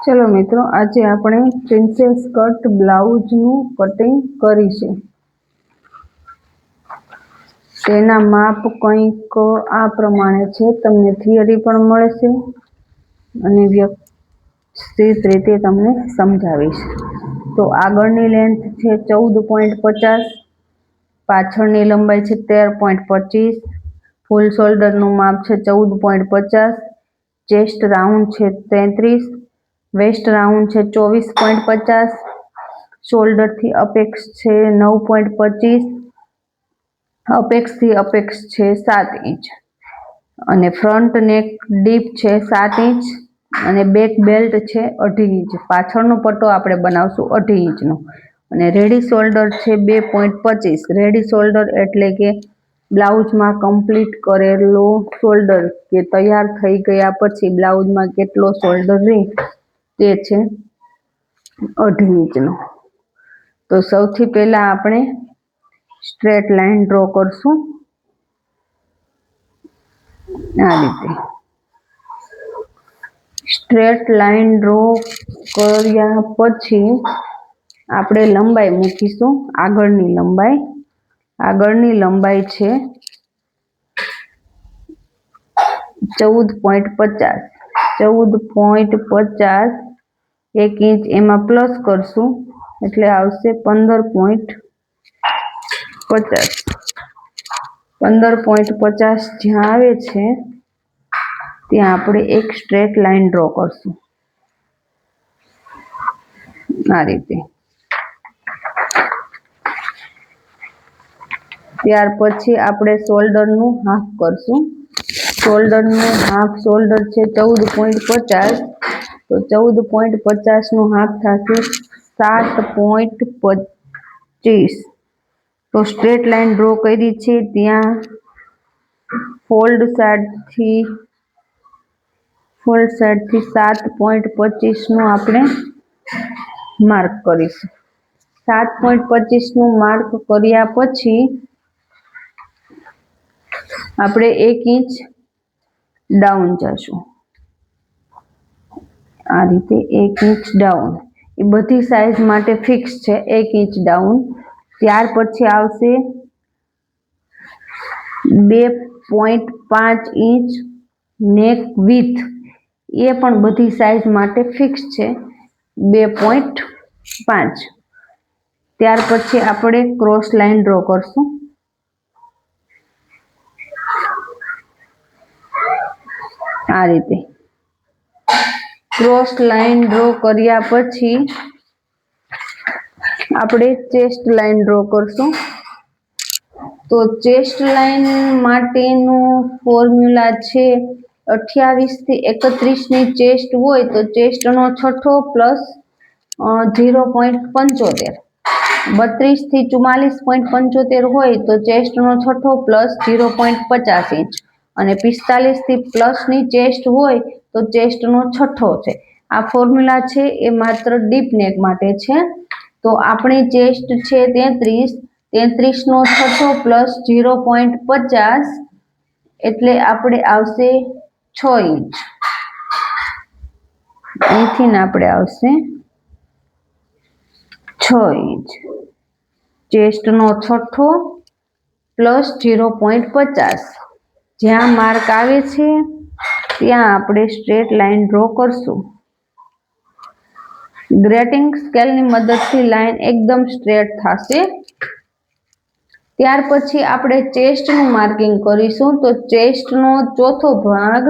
चलो मित्रों, आज આપણે પ્રિન્સેસ કટ બ્લાઉઝનું કટિંગ કરીશું। તેના માપ કંઈક આ પ્રમાણે છે। તમને થિયરી પણ મળશે અને વ્યવસ્થિત રીતે તમને સમજાવીશ। તો આગળની લેન્થ છે 14.50, પાછળની લંબાઈ છે 13.25, ફૂલ શોલ્ડરનું માપ છે 14.50, ચેસ્ટ રાઉન્ડ છે 33, વેસ્ટ રાઉન્ડ છે 24.50, શોલ્ડરથી અપેક્ષ છે 9.25, અપેક્ષથી અપેક્ષ છે 7 ઇંચ અને ફ્રન્ટ નેક ડીપ છે 7 ઇંચ અને બેક બેલ્ટ છે 2.5 ઇંચ। પાછળનો પટ્ટો આપણે બનાવશું 2.5 ઇંચનો અને રેડી શોલ્ડર છે 2.25। રેડી શોલ્ડર એટલે કે બ્લાઉઝમાં કમ્પ્લીટ કરેલો શોલ્ડર કે તૈયાર થઈ ગયા પછી બ્લાઉઝમાં કેટલો શોલ્ડર રહે તે છે 2.5 ઇંચનો। તો સૌથી પહેલા આપણે સ્ટ્રેટ લાઈન ડ્રો કરશું આ રીતે। સ્ટ્રેટ લાઈન ડ્રો કર્યા પછી આપણે લંબાઈ મૂકીશું। આગળની લંબાઈ છે 14.50, 14.50 1 ઇંચ એમાં પ્લસ કરશું એટલે આવશે 15.50। 15.50 જ્યાં આવે છે ત્યાં આપણે એક સ્ટ્રેટ લાઈન ડ્રો કરશું આ રીતે। ત્યાર પછી આપણે શોલ્ડરનું હાફ કરશું। શોલ્ડરનું હાફ શોલ્ડર છે 14.50, તો 14.50 નું હાફ થશે 7.25। તો સ્ટ્રેટ લાઈન ડ્રો કરી છે ત્યાં ફોલ્ડ સાઈડથી 7.25 નું આપણે માર્ક કરીશું। 7.25 નું માર્ક કર્યા પછી આપણે 1 ઇંચ ડાઉન જશું આ રીતે। 1 ઇંચ ડાઉન એ બધી સાઈઝ માટે ફિક્સ છે 1 ઇંચ ડાઉન। ત્યાર પછી આવશે 2.5 ઇંચ નેક વિથ, એ પણ બધી સાઈઝ માટે ફિક્સ છે 2.5। ત્યાર પછી આપણે ક્રોસ લાઈન ડ્રો કરશું આ રીતે। ક્રોસ લાઈન ડ્રો કર્યા પછી આપણે ચેસ્ટ લાઈન ડ્રો કરશું। તો ચેસ્ટ લાઈન માટેનો ફોર્મ્યુલા છે 28 થી 31 ની ચેસ્ટ હોય તો ચેસ્ટનો છઠ્ઠો પ્લસ 0.75, 32 થી 44.75 હોય તો ચેસ્ટનો છઠ્ઠો પ્લસ 0.50 ઇંચ અને 45 થી પ્લસની ચેસ્ટ હોય તો ચેસ્ટનો છઠ્ઠો છે। આ ફોર્મ્યુલા છે એ માત્ર ડીપ નેક માટે છે। તો આપણી ચેસ્ટ છે 33 નો છઠ્ઠો પ્લસ 0.50 એટલે આપણે આવશે 6 ઇંચ। અહીંથી આપણે આવશે 6 ઇંચ। ચેસ્ટનો છઠ્ઠો પ્લસ 0.50 જ્યાં માર્ક આવે છે ત્યાં આપણે સ્ટ્રેટ લાઈન ડ્રો કરશું। ગ્રેટિંગ સ્કેલની મદદથી લાઈન એકદમ સ્ટ્રેટ થશે। ત્યાર પછી આપણે ચેસ્ટનું માર્કિંગ કરીશું। તો ચેસ્ટનો ચોથો ભાગ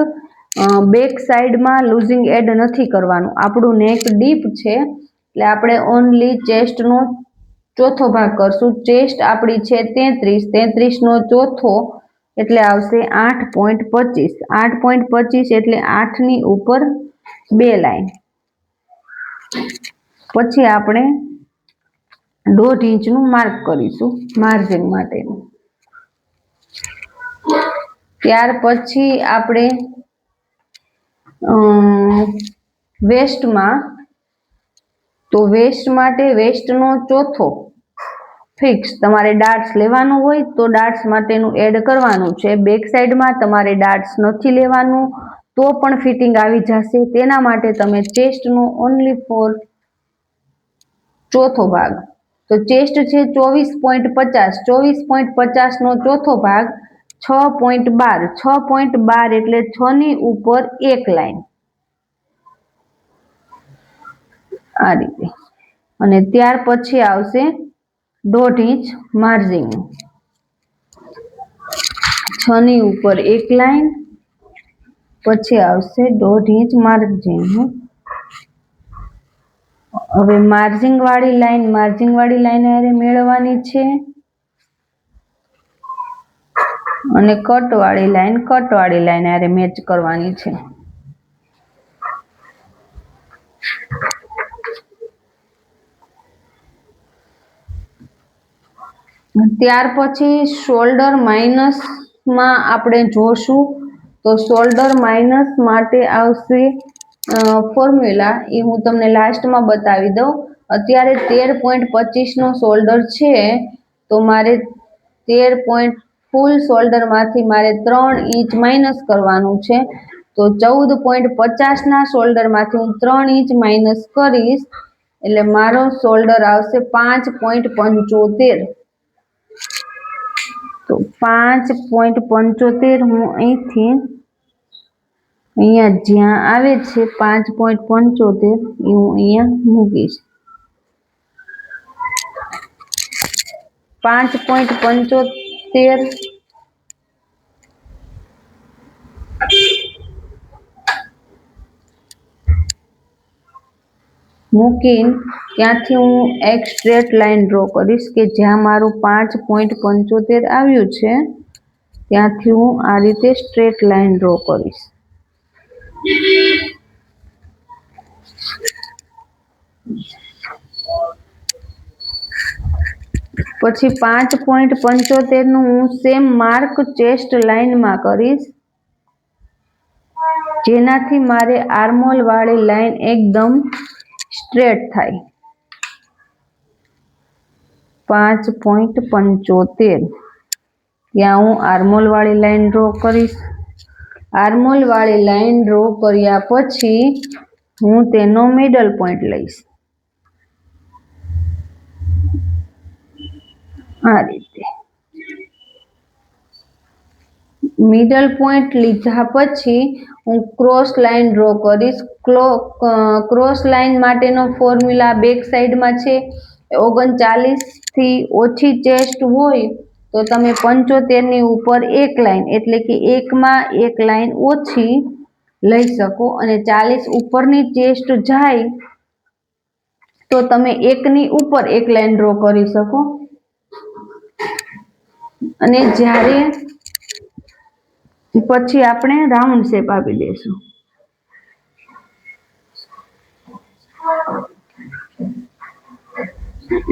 બેક સાઈડમાં લૂઝિંગ એડ નથી કરવાનું। આપણું નેક ડીપ છે એટલે આપણે ઓનલી ચેસ્ટનો ચોથો ભાગ કરશું। ચેસ્ટ આપણી છે 33 નો ચોથો એટલે આવશે 8.25। 8.25 એટલે 8 ની ઉપર 2 લાઈન, પછી આપણે 1.5 ઇંચનું માર્ક કરીશું માર્જિન માટેનું। ત્યાર પછી આપણે વેસ્ટમાં, તો વેસ્ટ માટે વેસ્ટનો ચોથો ફિક્સ તમારે ડાર્ટ્સ લેવાનું હોય તો ડાર્ટ્સ માટેનું એડ કરવાનું છે. બેક સાઈડમાં તમારે ડાર્ટ્સ નથી લેવાનું તો પણ ફિટિંગ આવી જશે. તેના માટે તમે ચેસ્ટનો ઓનલી ફોર ચોથો ભાગ, તો ચેસ્ટ છે 24.50, 24.50 નો ચોથો ભાગ 6.12, 6.12 એટલે 6 ની ઉપર એક લાઈન આ રીતે, અને ત્યાર પછી આવશે 1.5 ઇંચ માર્જિન, 6 ની ઉપર એક લાઈન, પછી આવશે 1.5 ઇંચ માર્જિન. હવે માર્જિન વાળી લાઈન હારે મેળવવાની છે અને કટ વાળી લાઈન હારે મેચ કરવાની છે. ત્યાર પછી શોલ્ડર માઇનસમાં આપણે જોશું તો શોલ્ડર માઇનસ માટે આવશે ફોર્મ્યુલા, એ હું તમને લાસ્ટમાં બતાવી દઉં. અત્યારે 13.25 નો શોલ્ડર છે તો મારે 13 ફૂલ શોલ્ડરમાંથી મારે 3 ઇંચ માઇનસ કરવાનું છે. તો 14.50 ના શોલ્ડરમાંથી હું 3 ઇંચ માઇનસ કરીશ એટલે મારો શોલ્ડર આવશે 5.75. તો 5.75 હું અહીંથી અહીંયા જ્યાં આવે છે 5.75 એ હું અહીંયા મૂકીશ. 5.75 મૂકીને ત્યાંથી હું એક સ્ટ્રેટ લાઈન ડ્રો કરીશ કે જ્યાં મારું 5.75 આવ્યું છે ત્યાંથી હું આ રીતે સ્ટ્રેટ લાઈન ડ્રો કરીશ. પછી 5.75 નું હું સેમ માર્ક ચેસ્ટ લાઈનમાં કરીશ, જેનાથી મારે આર્મહોલ વાળી લાઈન એકદમ સ્ટ્રેટ થાય. 5.75 ત્યાં હું આર્મહોલ વાળી લાઈન ડ્રો કરીશ. આર્મહોલ વાળી લાઈન ડ્રો કર્યા પછી હું તેનો મિડલ પોઈન્ટ લઈશ આ રીતે. મિડલ પોઈન્ટ લીધા પછી હું ક્રોસ લાઈન ડ્રો કરીશ. ક્રોસ લાઈન માટેનો ફોર્મ્યુલા બેક સાઈડમાં છે. 39 થી ઓછી ચેસ્ટ હોય તો તમે 75 ની ઉપર એક લાઈન એટલે કે એકમાં એક લાઈન ઓછી લઈ શકો, અને 40 ઉપરની ચેસ્ટ જાય તો તમે એકની ઉપર એક લાઈન ડ્રો કરી શકો. અને જ્યારે પછી આપણે રાઉન્ડ શેપ આપી દઈશું.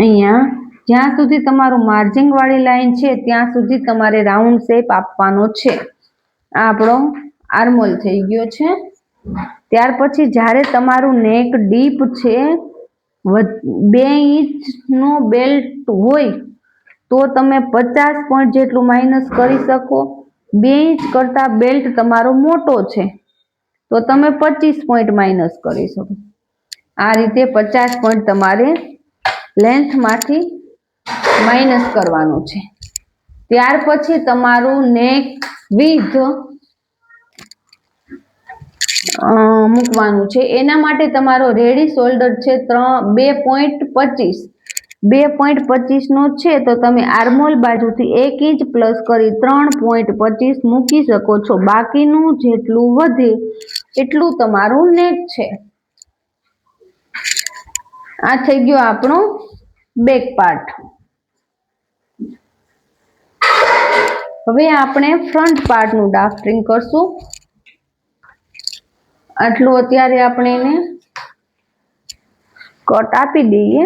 અહીંયા જ્યાં સુધી તમારું માર્જિન વાળી લાઈન છે ત્યાં સુધી તમારે રાઉન્ડ શેપ આપવાનો છે. આ આપણો આર્મહોલ થઈ ગયો છે. ત્યાર પછી જ્યારે તમારું નેક ડીપ છે 2 ઇંચનો બેલ્ટ હોય તો તમે 50 પોઈન્ટ જેટલું માઇનસ કરી શકો. 2 ઇંચ કરતા બેલ્ટ તમારો મોટો છે તો તમે 25 પોઈન્ટ માઇનસ કરી શકો. આ રીતે 50 પોઈન્ટ તમારે લેન્થમાંથી માઇનસ કરવાનું છે. ત્યાર પછી તમારું નેક વિથ મૂકવાનું છે. એના માટે તમારો રેડી શોલ્ડર છે 2.25, 2.25 નો છે તો તમે આર્મહોલ બાજુથી 1 ઇંચ પ્લસ કરી 3.25 મૂકી શકો છો. બાકીનું જેટલું વધે એટલું તમારું નેક છે. આ થઈ ગયો આપણો બેક પાર્ટ. હવે આપણે ફ્રન્ટ પાર્ટનું ડ્રાફ્ટિંગ કરશું. આટલું અત્યારે આપણે એને કટ આપી દઈએ.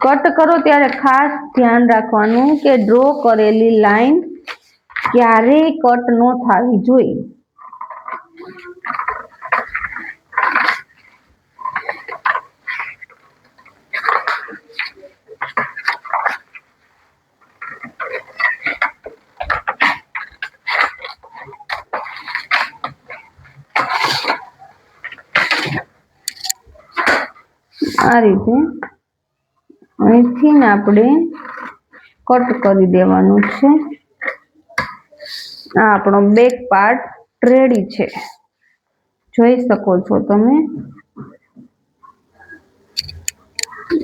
કટ કરો ત્યારે ખાસ ધ્યાન રાખવાનું કે ડ્રો કરેલી લાઈન ક્યારેય કટ ન થવી જોઈએ. આ રીતે અહીંથી આપણે કટ કરી દેવાનું છે. આ આપણો બેક પાર્ટ રેડી છે, જોઈ શકો છો તમે.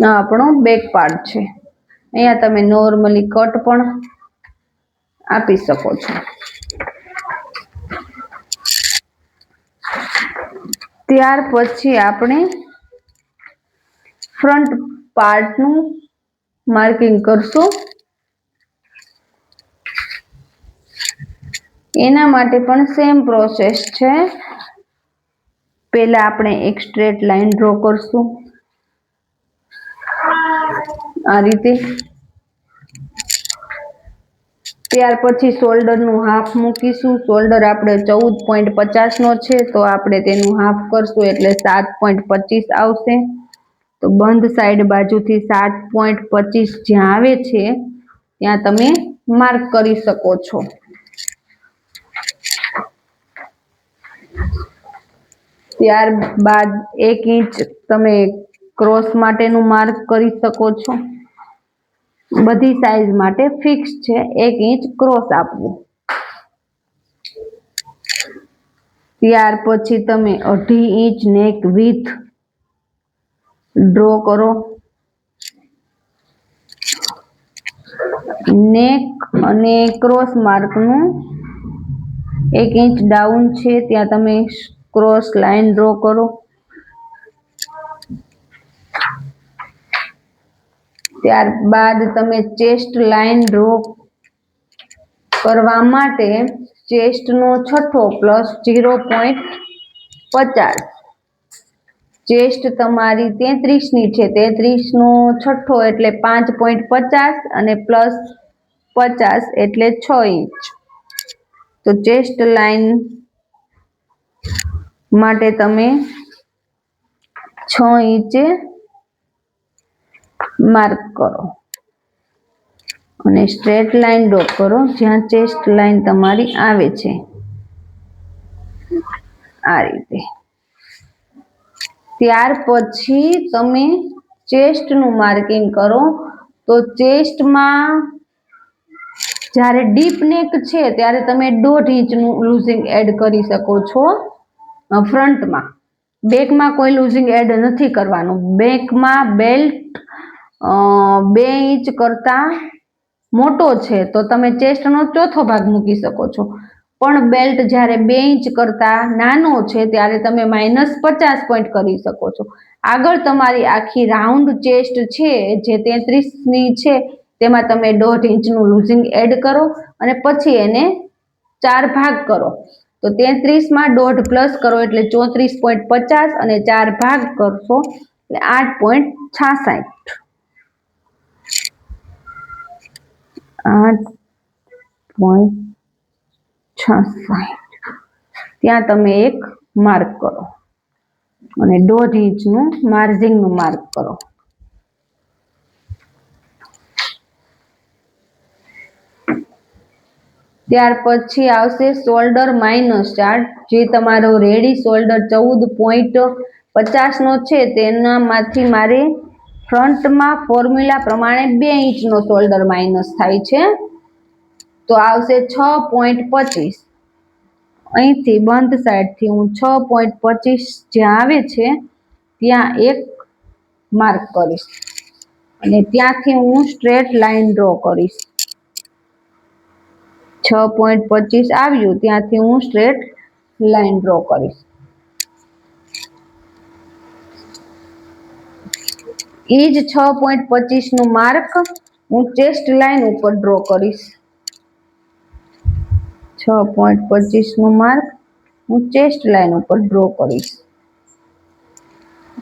આ આપણો બેક પાર્ટ છે. અહીંયા તમે નોર્મલી કટ પણ આપી શકો છો. ત્યાર પછી આપણે ફ્રન્ટ પાર્ટનું માર્કિંગ કરશું. એના માટે પણ સેમ પ્રોસેસ છે. પહેલા આપણે એક સ્ટ્રેટ લાઈન ડ્રો કરશું આ રીતે. ત્યાર પછી શોલ્ડરનું હાફ મૂકીશું. શોલ્ડર આપણે 14.50 નો છે, તો આપણે તેનું હાફ કરશું એટલે 7.25 આવશે. તો બંધ સાઈડ બાજુથી 7.25 જ્યાં આવે છે ત્યાં તમે માર્ક કરી શકો છો. ત્યારબાદ 1 ઇંચ તમે ક્રોસ માટેનું માર્ક કરી શકો છો. બધી સાઈઝ માટે ફિક્સ છે 1 ઇંચ ક્રોસ આપવું. ત્યાર પછી તમે 2.5 ઇંચ નેક વિડ્થ ડ્રો કરો. નેક અને ક્રોસ માર્કનું 1 ઇંચ ડાઉન છે ત્યાં તમે ક્રોસ લાઈન ડ્રો કરો. ત્યારબાદ તમે ચેસ્ટ લાઈન ડ્રો કરવા માટે ચેસ્ટનો છઠ્ઠો પ્લસ 0.50. ચેસ્ટ તમારી 33 ની છે, 33 નો છઠ્ઠો એટલે 5.50 અને પ્લસ 50 એટલે 6 ઇંચ. તો ચેસ્ટ લાઈન માટે તમે 6 ઇંચે માર્ક કરો અને સ્ટ્રેટ લાઈન ડ્રો કરો જ્યાં ચેસ્ટ લાઈન તમારી આવે છે આ રીતે. ત્યાર પછી તમે ચેસ્ટનું માર્કિંગ કરો. તો ચેસ્ટમાં જ્યારે ડીપ નેક છે ત્યારે તમે 1.5 ઇંચનું લૂઝિંગ એડ કરી શકો છો ફ્રન્ટમાં. બેકમાં કોઈ લૂઝિંગ એડ નથી કરવાનું. બેકમાં બેલ્ટ 2 ઇંચ કરતા મોટો છે તો તમે ચેસ્ટનો ચોથો ભાગ મૂકી શકો છો. પણ બેલ્ટ જ્યારે 2 ઇંચ કરતા નાનો છે ત્યારે તમે -50 પોઈન્ટ કરી શકો છો. આગળ તમારી આખી રાઉન્ડ ચેસ્ટ છે જે 33 ની છે તેમાં તમે 1.5 ઇંચનું લૂઝિંગ એડ કરો અને પછી એને 4 ભાગ કરો. તો 33 માં 1.5 પ્લસ કરો એટલે 34.50 અને 4 ભાગ કરશો એટલે 8.66. 8.66 ત્યાં તમે એક માર્ક કરો અને 1.5 ઇંચનું માર્જિનનું માર્ક કરો. ત્યાર પછી આવશે શોલ્ડર -4. જે તમારો રેડી શોલ્ડર 14.50 નો છે તેનામાંથી મારે ફ્રન્ટમાં ફોર્મ્યુલા પ્રમાણે 2 ઇંચનો શોલ્ડર માઇનસ થાય છે તો આવશે 6.25. અહીંથી બંધ સાઈડથી હું 6.25 જ્યાં આવે છે ત્યાં એક માર્ક કરીશ અને ત્યાંથી હું સ્ટ્રેટ લાઈન ડ્રો કરીશ. 6.25 આવ્યું ત્યાંથી હું સ્ટ્રેટ લાઈન ડ્રો કરીશ. એ જ 6.25 નું માર્ક હું ચેસ્ટ લાઈન ઉપર ડ્રો કરીશ. 6.25 નું માર્ક હું ચેસ્ટ લાઈન ઉપર ડ્રો કરીશ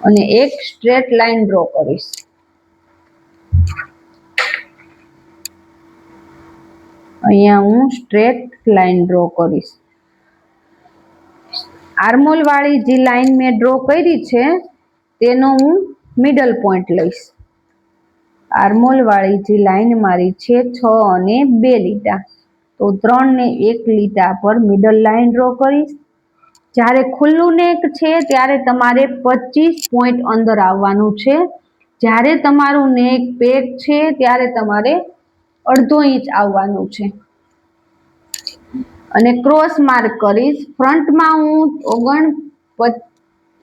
અને એક સ્ટ્રેટ લાઈન ડ્રો કરીશ. અહીંયા હું સ્ટ્રેટ લાઈન ડ્રો કરીશ. આર્મોલ વાળી જે લાઈન મેં ડ્રો કરી છે તેનો હું મિડલ પોઈન્ટ લઈશ. આર્મોલ વાળી જે લાઈન મારી છે 6 અને 2 લીટા, તો 3 ને 1 લીટા પર મિડલ લાઈન ડ્રો કરીશ. જ્યારે ખુલ્લું નેક છે ત્યારે તમારે 25 પોઈન્ટ અંદર આવવાનું છે. જ્યારે તમારું નેક પેક છે ત્યારે તમારે અડધો ઇંચ આવવાનું છે. અને ક્રોસ માર્ક કરીશ. ફ્રન્ટમાં હું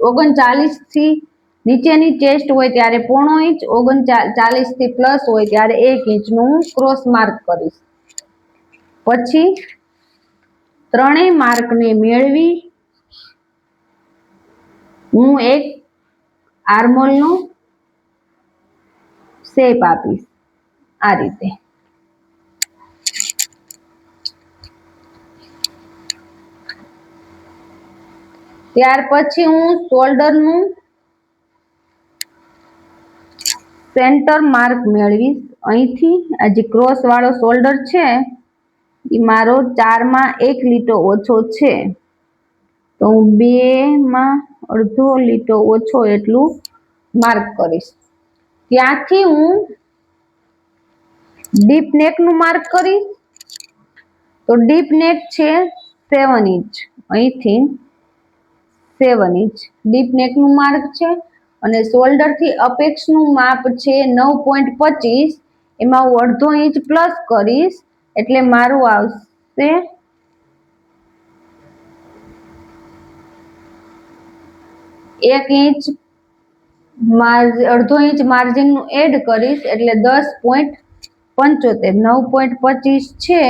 39 થી નીચેની ચેસ્ટ હોય ત્યારે 1/2 ઇંચ, 39 થી પ્લસ હોય ત્યારે 1 ઇંચનું ક્રોસ માર્ક કરીશ. પછી ત્રણેય માર્કને મેળવી હું એક આર્મોલનો શેપ આપીશ આ રીતે. ત્યાર પછી હું શોલ્ડરનું સેન્ટર માર્ક મેળવીશ. અહીંથી આ જે ક્રોસ વાળો શોલ્ડર છે એ મારો 4 માં 1 લીટો ઓછો છે, તો હું 2 માં અડધો લીટો ઓછો એટલું માર્ક કરીશ. ત્યાંથી હું ડીપ નેકનું માર્ક કરીશ. તો ડીપ નેક છે 7 ઇંચ, અહીંથી 7 ઇંચ ડીપ નેકનું માર્ક છે. અને શોલ્ડરથી અપેક્ષનું માપ છે 9.25, એમાં હું અડધો ઇંચ પ્લસ કરીશ એટલે મારું આવશે 1 ઇંચ. અડધો ઇંચ માર્જિનનું એડ કરીશ એટલે 10.75. 9.25 છે,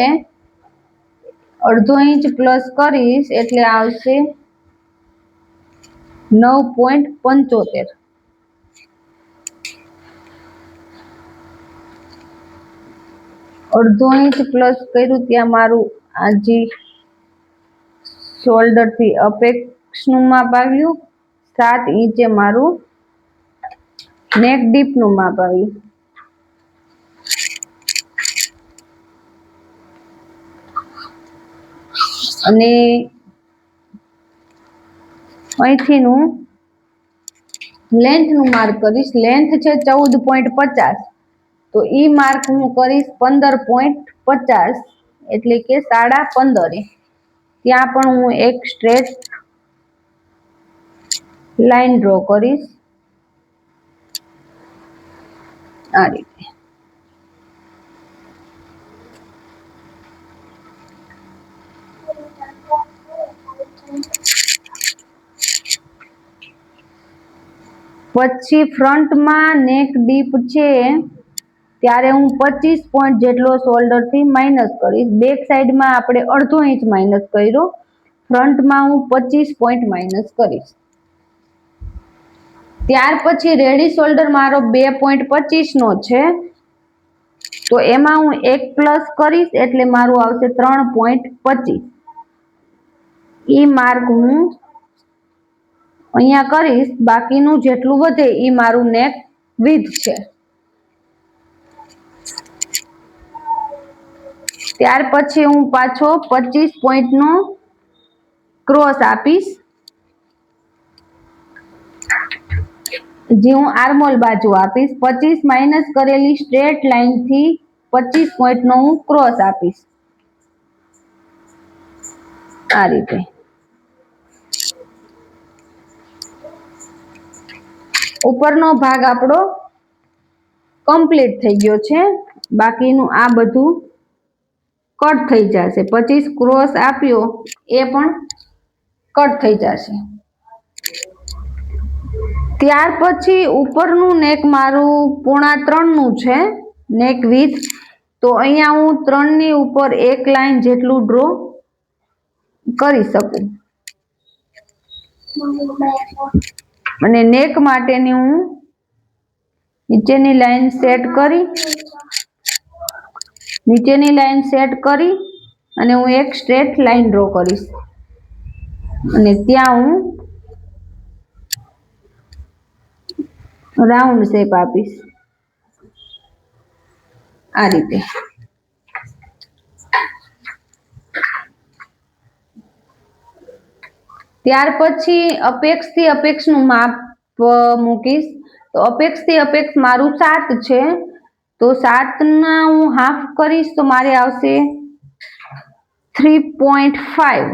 અડધો ઇંચ પ્લસ કરીશ એટલે આવશે 9.75. અડધો ઇંચ પ્લસ કર્યું ત્યાં મારું આ જે શોલ્ડરથી અપેક્ષનું માપ આવ્યું. 7 ઇંચે મારું નેક ડીપનું માપ આવ્યું. અને અહીંથી હું લેન્થનું માર્ક કરીશ. લેન્થ છે 14.50, તો એ માર્ક હું કરીશ 15.50 એટલે કે 15.5. ત્યાં પણ હું એક સ્ટ્રેટ લાઈન ડ્રો કરીશ આ રીતે. પછી ફ્રન્ટમાં નેક ડીપ છે ત્યારે હું 25 પોઈન્ટ જેટલો શોલ્ડરથી માઇનસ કરીશ. બેક સાઈડમાં આપણે અડધો ઇંચ માઇનસ કર્યો, ફ્રન્ટમાં હું 25 પોઈન્ટ માઇનસ કરીશ. ત્યાર પછી રેડી શોલ્ડર મારો 2.25 નો છે, તો એમાં હું 1 પ્લસ કરીશ એટલે મારું આવશે 3.25. એ માર્ક હું અહીંયા કરીશ. બાકીનું જેટલું વધે એ મારું નેક વિડ્થ છે. ત્યાર પછી હું પાછો 25 પોઈન્ટનો ક્રોસ આપીશ, જે હું આર્મોલ બાજુ આપીશ. 25 માઇનસ કરેલી સ્ટ્રેટ લાઈનથી 25 પોઈન્ટનો હું ક્રોસ આપીશ આ રીતે. ઉપરનો ભાગ આપણો કમ્પ્લીટ થઈ ગયો છે. બાકીનું આ બધું કટ થઈ જશે. 25 ક્રોસ આપ્યો એ પણ કટ થઈ જશે. ત્યાર પછી ઉપરનું નેક મારું 2.5 નું છે નેક વિડ્થ, તો અહીંયા હું 3 ની ઉપર એક લાઈન જેટલું ડ્રો કરી શકું. અને નેક માટેની હું નીચેની લાઈન સેટ કરી અને હું એક સ્ટ્રેટ લાઈન ડ્રો કરીશ અને ત્યાં હું રાઉન્ડ શેપ આપીશ આ રીતે. ત્યાર પછી અપેક્ષથી અપેક્ષનું માપ મૂકીશ. તો અપેક્ષથી અપેક્ષ મારું 7 છે, તો 7 ના હું હાફ કરીશ તો મારે આવશે 3.5.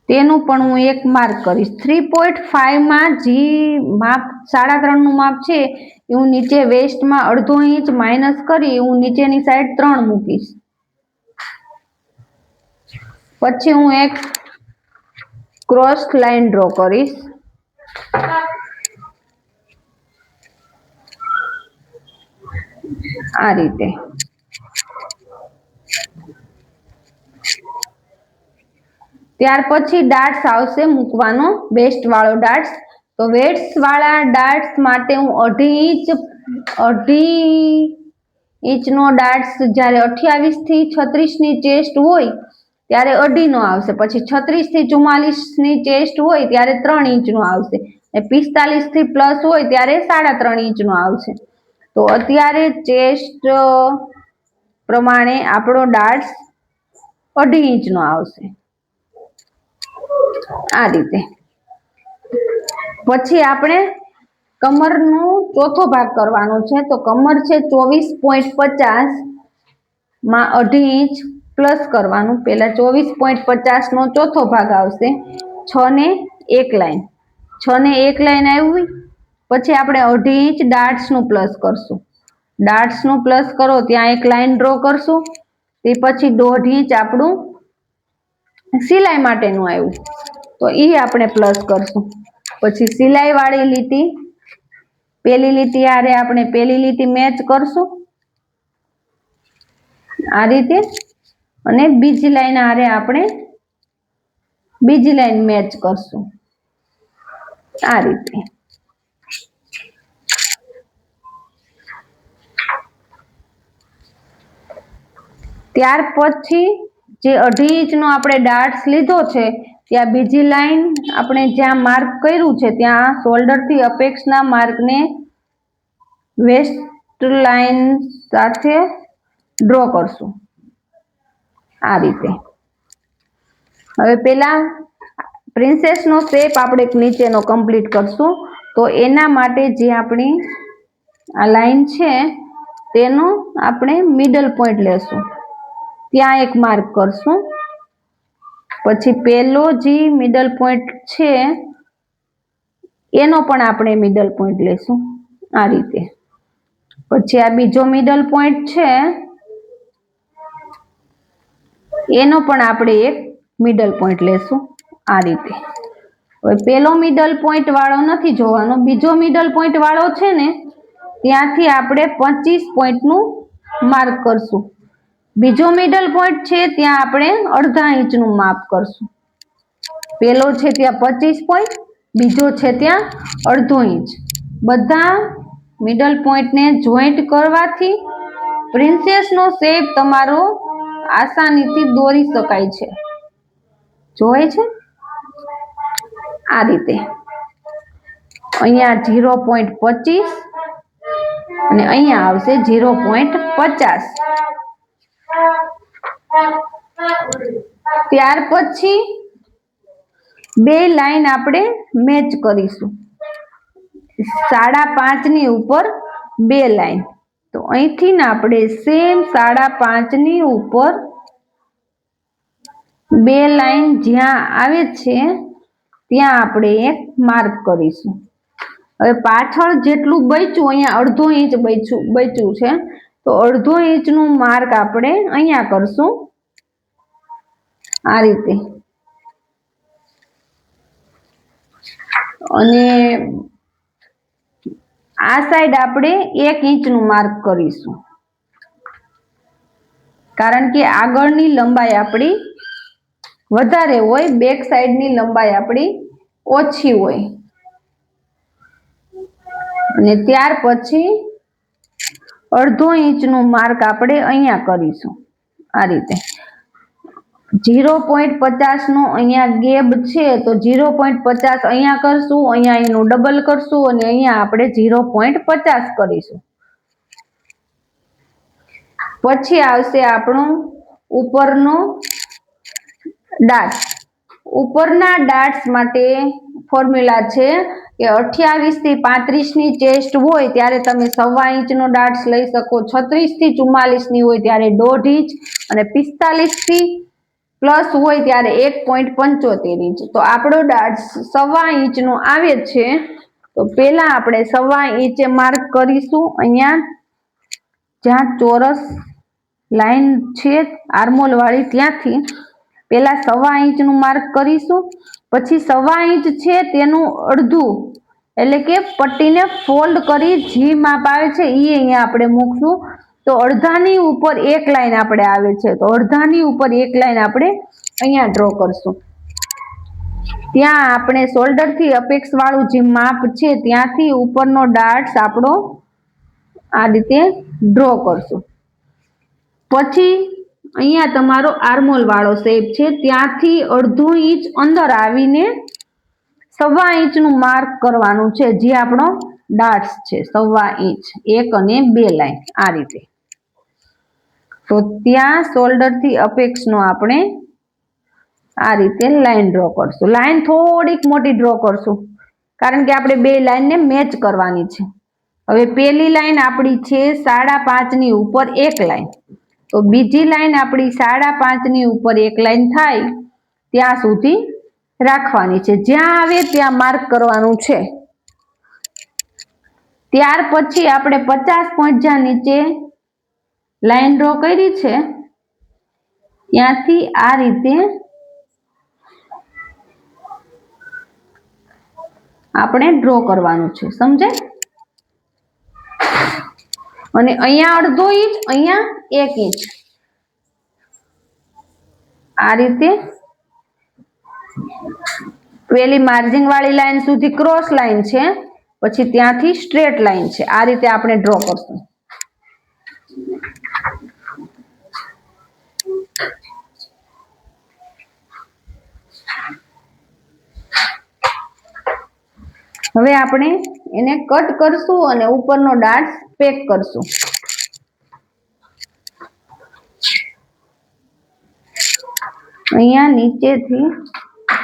તેનું પણ હું એક માર્ક કરીશ. 3.5 માં જે માપ 3.5 નું માપ છે એ હું નીચે વેસ્ટમાં અડધો ઇંચ માઇનસ કરી હું નીચેની સાઈડ 3 મૂકીશ. પછી હું એક ક્રોસ લાઈન ડ્રો કરીશ. આ રીતે. ત્યાર પછી ડાર્ટ્સ આવશે મૂકવાનો, વેસ્ટ વાળો ડાર્ટ્સ. તો વેસ્ટ વાળા ડાર્ટ્સ માટે હું 2.5 ઇંચનો ડાર્ટ્સ જ્યારે 28 થી 36 ની ચેસ્ટ હોય ત્યારે 2.5 નો આવશે. પછી 36 થી 44 ની ચેસ્ટ હોય ત્યારે 3 ઇંચનો આવશે. 45 થી પ્લસ હોય ત્યારે 3.5 ઇંચનો આવશે. તો અત્યારે ચેસ્ટ પ્રમાણે આપણો ડાર્ટ્સ 2.5 ઇંચનો આવશે. આ રીતે. પછી આપણે કમરનો ચોથો ભાગ કરવાનો છે. તો કમર છે 24.50 માં 2.5 ઇંચ પ્લસ કરવાનું. પહેલા 24.50 નો ચોથો ભાગ આવશે. 6 ને 1 લાઈન, 6 ને 1 લાઈન આવી. પછી આપણે 2.5 ઇંચ ડાર્ટ્સનું પ્લસ કરશું. ડાર્ટ્સનું પ્લસ કરો ત્યાં એક લાઈન ડ્રો કરશું. તે પછી 1.5 ઇંચ આપણું સિલાઈ માટેનું આવ્યું તો એ આપણે પ્લસ કરશું. પછી સિલાઈ વાળી લીટી, પેલી લીટી આરે આપણે પેલી લીટી મેચ કરશું આ રીતે, અને બીજી લાઈન આરે આપણે બીજી લાઈન મેચ કરશું આ રીતે. ત્યાર પછી જે 2.5 ઇંચનો આપણે ડાર્ટ્સ લીધો છે ત્યાં બીજી લાઈન આપણે જ્યાં માર્ક કર્યું છે ત્યાં શોલ્ડરથી અપેક્ષના માર્કને વેસ્ટ લાઈન સાથે ડ્રો કરશું આ રીતે. હવે પેલા પ્રિન્સેસનો શેપ આપણે નીચેનો કમ્પ્લીટ કરશું. તો એના માટે જે આપણી આ લાઈન છે તેનો આપણે મિડલ પોઈન્ટ લેશું, ત્યાં એક માર્ક કરશું. પછી પેલો જે મિડલ પોઈન્ટ છે એનો પણ આપણે મિડલ પોઈન્ટ લેશું આ રીતે. પછી આ બીજો મિડલ પોઈન્ટ છે એનો પણ આપણે એક મિડલ પોઈન્ટ લેશું આ રીતે. હવે પેલો મિડલ પોઈન્ટ વાળો નથી જોવાનો, બીજો મિડલ પોઈન્ટ વાળો છે ને ત્યાંથી આપણે 25 પોઈન્ટનું માર્ક કરશું. બીજો મિડલ પોઈન્ટ છે ત્યાં આપણે 1/2 ઇંચનું માપ કરશું. પેલો છે ત્યાં 25 પોઈન્ટ, બીજો છે ત્યાં 1/2 ઇંચ. બધા મિડલ પોઈન્ટને જોઈન્ટ કરવાથી પ્રિન્સેસનો શેપ તમારો આસાનીથી દોરી શકાય છે. જોવે છે આ રીતે. અહીંયા 0.25 અને અહીંયા આવશે 0.50. ત્યાર પછી બે લાઈન આપણે મેચ કરીશું. 5.5 ની ઉપર બે લાઈન. તો અહીંથી ને આપણે સેમ 5.5 ની ઉપર બે લાઈન જ્યાં આવે છે ત્યાં આપણે એક માર્ક કરીશું. હવે પાછળ જેટલું બચ્યું અહીંયા 1/2 ઇંચ બચ્યું છે તો 1/2 ઇંચનું માર્ક આપણે અહીંયા કરશું આ રીતે. અને આ સાઈડ આપણે 1 ઇંચનું માર્ક કરીશું કારણ કે આગળની લંબાઈ આપણી વધારે હોય, બેક સાઈડની લંબાઈ આપણી ઓછી હોય. અને ત્યાર પછી 1/2 ઇંચનું માર્ક આપણે અહીંયા કરીશું આ રીતે. 0.50 નો અહીંયા ગેપ છે તો 0.50 અહીંયા કરશું, અહીંયા એનું ડબલ કરશું અને અહીંયા આપણે 0.50 કરીશું. પછી આવશે આપણો ઉપરનો ડાર્ટ. ઉપરના ડાર્ટ્સ માટે ફોર્મ્યુલા છે કે 28 થી 35 ની ચેસ્ટ હોય ત્યારે તમે 1.25 ઇંચનો ડાર્ટ્સ લઈ શકો, 36 થી 44 ની હોય ત્યારે 1.5 ઇંચ અને 45 થી પ્લસ હોય ત્યારે 1.75 ઇંચ. તો આપણો ડાર્ટ્સ 1.25 ઇંચનો આવે છે. તો પેલા આપણે 1.25 ઇંચે માર્ક કરીશું. અહીંયા જ્યાં ચોરસ લાઈન છે આર્મોલ વાળી ત્યાંથી પેલા 1.25 ઇંચનું માર્ક કરીશું. પછી 1.25 ઇંચ છે તેનું અડધું એટલે કે પટ્ટીને ફોલ્ડ કરી જી માપ આવે છે એ અહીંયા આપણે મૂકશું. તો અડધાની ઉપર એક લાઈન આપણે આવે છે, તો અડધાની ઉપર એક લાઈન આપણે અહીંયા ડ્રો કરશું. ત્યાં આપણે શોલ્ડર થી અપેક્ષ વાળું જે માપ છે ત્યાંથી ઉપરનો ડાર્ટ્સ આપણો આ રીતે ડ્રો કરશું. પછી અહીંયા તમારો આર્મોલ વાળો શેપ છે ત્યાંથી અડધું ઇંચ અંદર આવીને 1.25 ઇંચનું માર્ક કરવાનું છે, જે આપણો ડાર્ટ્સ છે 1.25 ઇંચ, એક અને બે લાઈન આ રીતે. તો ત્યાં શોલ્ડર થી અપેક્ષનો આપણે આ રીતે લાઈન ડ્રો કરશું. લાઈન થોડીક મોટી ડ્રો કરશું કારણ કે આપણે બે લાઈનને મેચ કરવાની છે. હવે પહેલી લાઈન આપણી છે 5.5 ની ઉપર એક લાઈન, તો બીજી લાઈન આપણી 5.5 ની ઉપર એક લાઈન થાય ત્યાં સુધી રાખવાની છે. જ્યાં આવે ત્યાં માર્ક કરવાનું છે. ત્યાર પછી આપણે 50 પોઈન્ટ જ્યાં નીચે લાઈન ડ્રો કરી છે ત્યાંથી આ રીતે આપણે ડ્રો કરવાનું છે, સમજે? અને અહીંયા અડધો ઇંચ, અહીંયા 1 ઇંચ આ રીતે પેલી માર્જિંગ વાળી લાઈન સુધી ક્રોસ લાઈન છે, પછી ત્યાંથી સ્ટ્રેટ લાઈન છે. આ રીતે આપણે ડ્રો કરશું. હવે આપણે એને કટ કરશું અને ઉપરનો ડાર્ટ્સ પેક કરશું. અહીંયા નીચેથી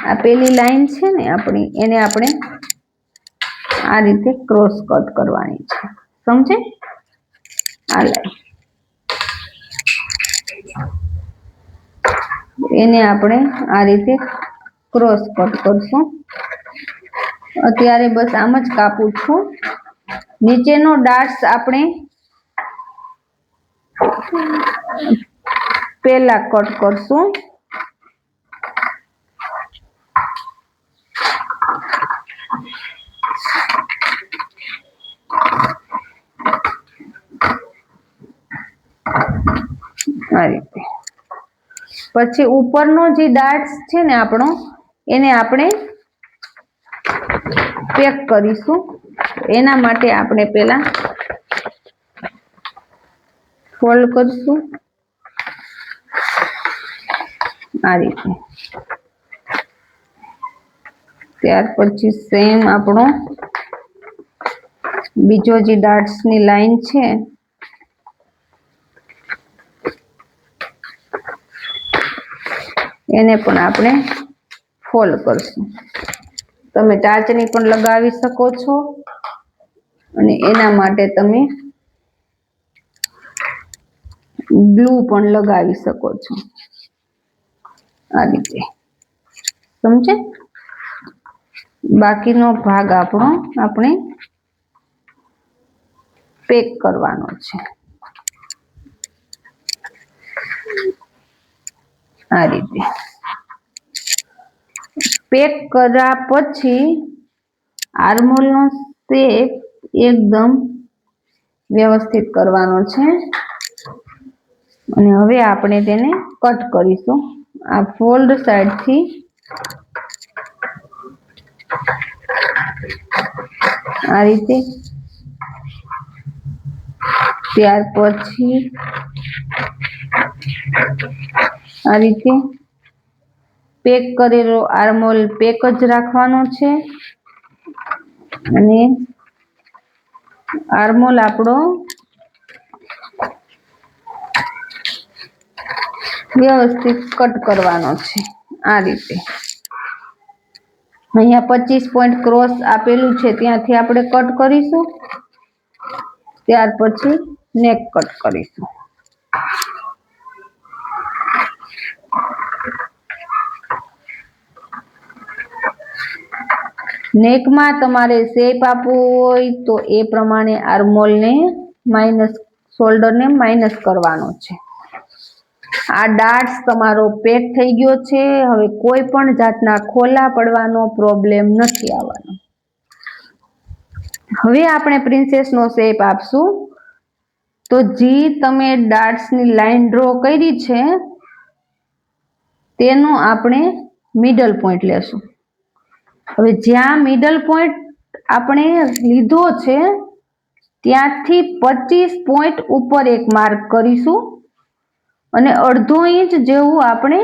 આ પેલી લાઈન છે ને આપણી એને આપણે આ રીતે ક્રોસ કટ કરવાની છે, સમજે? આ લાઈન એને આપણે આ રીતે ક્રોસ કટ કરશું. અત્યારે બસ આમ જ કાપું છું. નીચેનો ડાર્ટ્સ આપણે પેલા કટ કરશું. આ રીતે પછી ઉપરનો જે ડાર્ટ્સ છે ને આપણો એને આપણે પેક કરીશું. એના માટે આપણે પેલા ફોલ્ડ કરશું આ રીતે. ત્યાર પછી સેમ આપણો બીજો જે ડાર્ટ્સ ની લાઈન છે એને પણ આપણે ફોલ્ડ કરશું. તમે ચાચણી પણ લગાવી શકો છો અને એના માટે તમે ગ્લુ પણ લગાવી શકો છો આ રીતે, સમજે? બાકીનો ભાગ આપણો આપણે પેક કરવાનો છે આ રીતે. પેક કર્યા પછી આર્મોલનો શેપ એકદમ વ્યવસ્થિત કરવાનો છે અને હવે આપણે તેને કટ કરીશું. આ ફોલ્ડ સાઈડથી આ રીતે, ત્યાર પછી આ રીતે પેક કરેલો આર્મોલ પેક જ રાખવાનો છે અને આર્મોલ આપણો વ્યવસ્થિત કટ કરવાનો છે આ રીતે. અહીંયા 25 પોઈન્ટ ક્રોસ આપેલું છે ત્યાંથી આપણે કટ કરીશું, ત્યાર પછી નેક કટ કરીશું। નેકમાં તમારે શેપ આપવું હોય તો એ પ્રમાણે આર્મહોલને માઇનસ, શોલ્ડરને માઇનસ કરવાનો છે। આ ડાર્ટ્સ તમારો પેક થઈ ગયો છે। હવે કોઈ પણ જાતના ખોલા પડવાનો પ્રોબ્લેમ નથી આવવાનો। હવે આપણે પ્રિન્સેસનો શેપ આપશું। તો જે તમે ડાર્ટ્સની લાઈન ડ્રો કરી છે તેનો આપણે મિડલ પોઈન્ટ લેશું। હવે જ્યાં મિડલ પોઈન્ટ આપણે લીધો છે ત્યાંથી 25 પોઈન્ટ ઉપર એક માર્ક કરીશું અને અડધો ઇંચ જેવું આપણે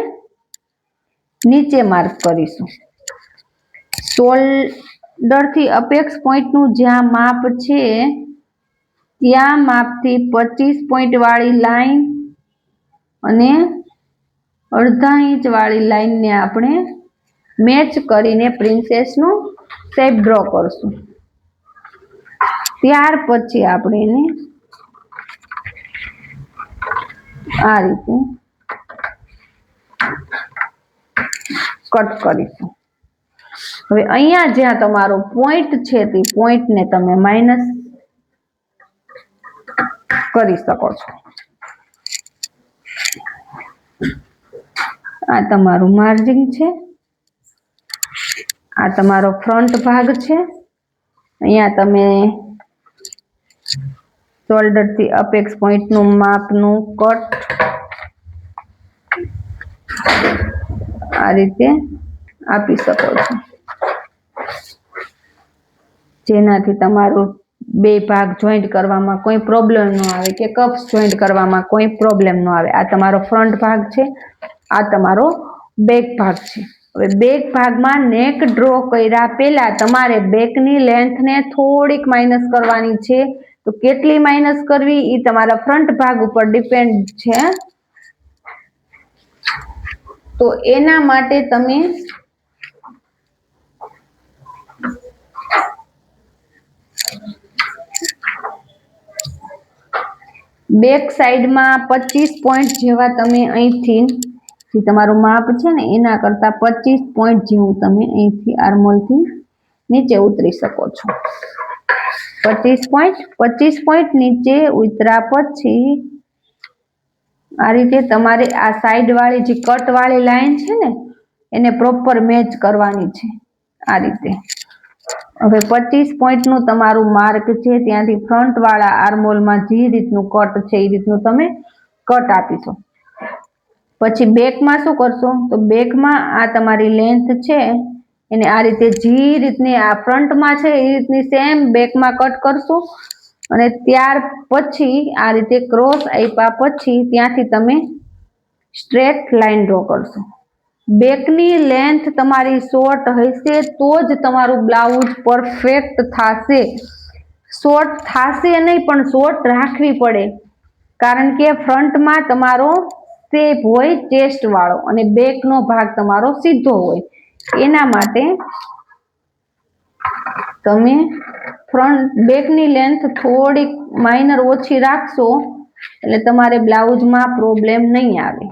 નીચે માર્ક કરીશું। શોલ્ડરથી અપેક્ષ પોઈન્ટનું જ્યાં માપ છે ત્યાં માપથી 25 પોઈન્ટ વાળી લાઈન અને અડધા ઇંચ વાળી લાઈનને આપણે મેચ કરીને પ્રિન્સેસનો શેપ ડ્રો કરશું। ત્યાર પછી આપણે એને આ રીતે કટ કરીશું। હવે અહીંયા જ્યાં તમારો પોઈન્ટ છે તે પોઈન્ટને તમે માઇનસ કરી શકો છો। આ તમારું માર્જિન છે, આ તમારો ફ્રન્ટ ભાગ છે। અહીંયા તમે શોલ્ડરથી અપેક્ષ પોઈન્ટનું માપનું કટ આ રીતે આપી શકો છો, જેનાથી તમારું બે ભાગ જોઈન્ટ કરવામાં કોઈ પ્રોબ્લેમ ન આવે કે કપ્સ જોઈન્ટ કરવામાં કોઈ પ્રોબ્લેમ ન આવે। આ તમારો ફ્રન્ટ ભાગ છે, આ તમારો બેક ભાગ છે। હવે બેક ભાગમાં નેક ડ્રો કર્યા પહેલા તમારે બેકની લેન્થને થોડીક માઇનસ કરવાની છે। તો કેટલી માઇનસ કરવી એ તમારા ફ્રન્ટ ભાગ ઉપર ડિપેન્ડ છે। તો એના માટે તમે બેક સાઈડમાં 25 પોઈન્ટ જેવા તમે અહીંથી જે તમારું માપ છે ને એના કરતા 25 પોઈન્ટ જેવું તમે અહીંથી આર્મહોલથી નીચે ઉતરી શકો છો। 25 પોઈન્ટ નીચે ઉતર્યા પછી આ રીતે તમારે આ સાઈડ વાળી જે કટ વાળી લાઈન છે ને એને પ્રોપર મેચ કરવાની છે આ રીતે। હવે 25 પોઈન્ટનું તમારું માર્ક છે ત્યાંથી ફ્રન્ટ વાળા આર્મહોલમાં જે રીતનું કટ છે એ રીતનું તમે કટ આપીશો। પછી બેકમાં શું કરશો તો બેકમાં આ તમારી લેન્થ છે એને આ રીતે જે રીતની આ ફ્રન્ટમાં છે એ રીતની સેમ બેકમાં કટ કરશો અને ત્યાર પછી આ રીતે ક્રોસ આપ્યા પછી ત્યાંથી તમે સ્ટ્રેટ લાઈન ડ્રો કરશો। બેકની લેન્થ તમારી શોર્ટ હશે તો જ તમારું બ્લાઉઝ પરફેક્ટ થશે। શોર્ટ થશે નહીં પણ શોર્ટ રાખવી પડે, કારણ કે ફ્રન્ટમાં તમારો શેપ હોય ચેસ્ટ વાળો અને બેકનો ભાગ તમારો સીધો હોય, એના માટે તમે બેકની લેન્થ થોડીક માઇનર ઓછી રાખશો એટલે તમારે બ્લાઉઝમાં પ્રોબ્લેમ નહીં આવે।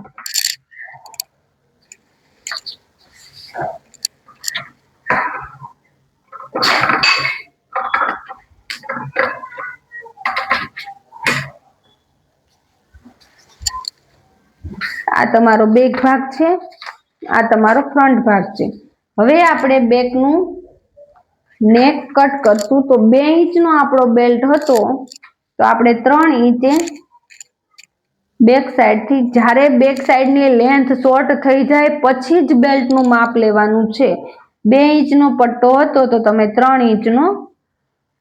આ તમારો બેક ભાગ છે, આ તમારો ફ્રન્ટ ભાગ છે। હવે આપણે બેકનું નેક કટ કરશું। તો 2 ઇંચનો આપણો બેલ્ટ હતો તો આપણે 3 ઇંચે બેક સાઈડથી, જ્યારે બેક સાઈડની લેન્થ શોર્ટ થઈ જાય પછી જ બેલ્ટનું માપ લેવાનું છે। 2 ઇંચનો પટ્ટો હતો તો તમે 3 ઇંચનો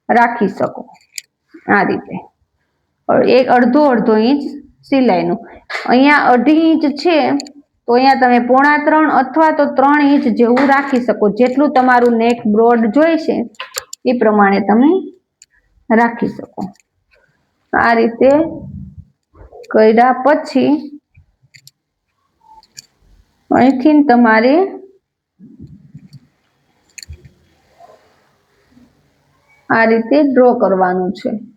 રાખી શકો આ રીતે। એક અડધો ઇંચ સિલાઈનું, અહીંયા 2.5 ઇંચ છે તો અહીંયા તમે 2.25 અથવા તો 3 ઇંચ જેવું રાખી શકો। જેટલું તમારું નેક બ્રોડ જોઈશે એ પ્રમાણે તમે રાખી શકો। આ રીતે કર્યા પછી અહીંથી તમારે આ રીતે ડ્રો કરવાનું છે.